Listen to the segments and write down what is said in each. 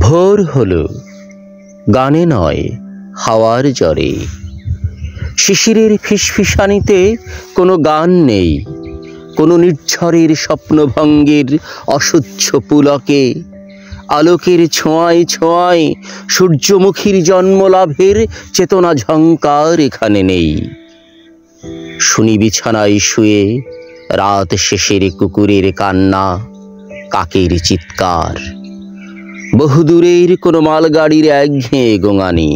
ভোর হলো, গানে নয় হাওয়ার জ্বরে। শিশিরের ফিসফিসানিতে কোনো গান নেই, কোনো নির্ঝরের স্বপ্নভঙ্গের অসহ্য পুলকে। আলোকের ছোঁয়ায় ছোঁয়ায় সূর্যমুখীর জন্মলাভের চেতনা ঝঙ্কার এখানে নেই। শুনি বিছানায় শুয়ে রাত শেষের কুকুরের কান্না, কাকের চিৎকার, বহুদূরের কোনো মালগাড়ির একঘেয়ে গোঙানি।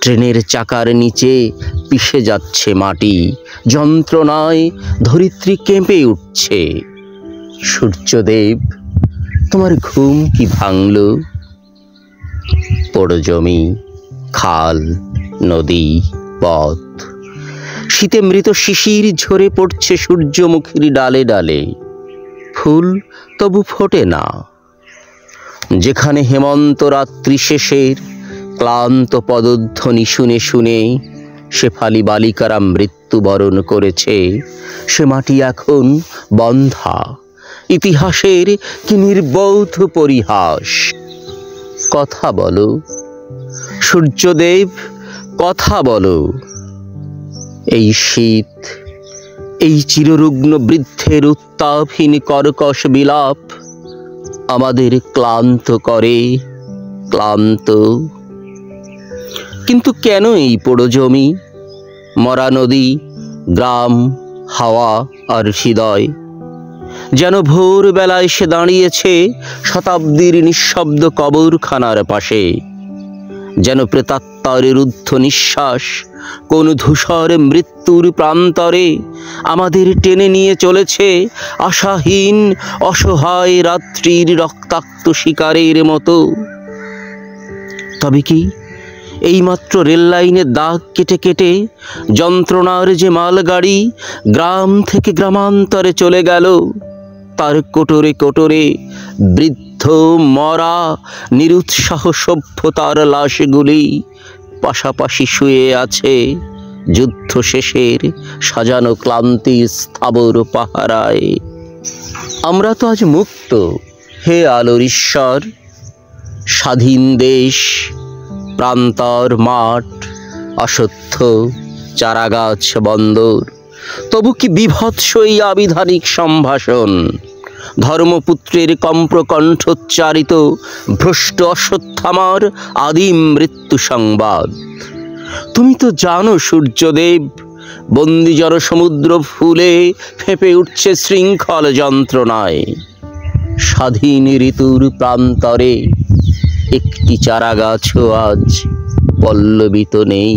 ট্রেনের চাকার নিচে পিষে যাচ্ছে মাটি, যন্ত্রণায় ধরিত্রী কেঁপে উঠছে। সূর্যদেব, তোমার ঘুম কি ভাঙল? পোড়ো জমি, খাল, নদী, পথ, শীতে মৃত শিশির ঝরে পড়ছে সূর্যমুখীর ডালে ডালে। ফুল তবু ফোটে না। যেখানে হেমন্ত রাত্রি শেষের ক্লান্ত পদধ্বনি শুনে শুনে শেফালি বালিকারা মৃত্যুবরণ করেছে, সে মাটি এখন বন্ধা। ইতিহাসের কি নির্বোধ পরিহাস। কথা বলো সূর্যদেব, কথা বলো। এই শীত, এই চিররুগ্ন বৃদ্ধের উত্তাপহীন কর্কশ বিলাপ আমাদের ক্লান্ত করে, ক্লান্ত। কিন্তু কেন এই পোড়ো জমি, মরা নদী, গ্রাম, হাওয়া আর হৃদয়? যেন ভোরবেলায় এসে দাঁড়িয়েছে শতাব্দীর নিঃশব্দ কবরখানার পাশে। যেন প্রেতাত্মার রুদ্ধ নিঃশ্বাস কোন ধূসর মৃত্যুর প্রান্তরে আমাদের টেনে নিয়ে চলেছে আশাহীন অসহায় রাত্রির রক্তাক্ত শিকারের মতো। তবে কি এইমাত্র রেল লাইনে দাগ কেটে কেটে যন্ত্রণার যে মালগাড়ি গ্রাম থেকে গ্রামান্তরে চলে গেল, তার কোটরে কোটরে বৃদ্ধ মরা নিরুৎসাহ সভ্যতার লাশগুলি পাশাপাশি শুয়ে আছে যুদ্ধ শেষের সাজানো ক্লান্তি স্থাবর পাহারায়। আমরা তো আজ মুক্ত, হে আলোর ঈশ্বর। স্বাধীন দেশ, প্রান্তর মাঠ, অশ্বত্থ, চারাগাছ, বন্দর। তবু কি বিভৎস এই আবিধানিক সম্ভাষণ, ধর্মপুত্রের কম্প্রকণ্ঠোচ্চারিত ভ্রষ্ট অশ্বত্থামার আদিম মৃত্যু সংবাদ। তুমি তো জানো সূর্যদেব, বন্দি জনসমুদ্র ফুলে ফেঁপে উঠছে শৃঙ্খল যন্ত্রণায়। স্বাধীন ঋতুর প্রান্তরে একটি চারাগাছও আজ পল্লবিত নেই।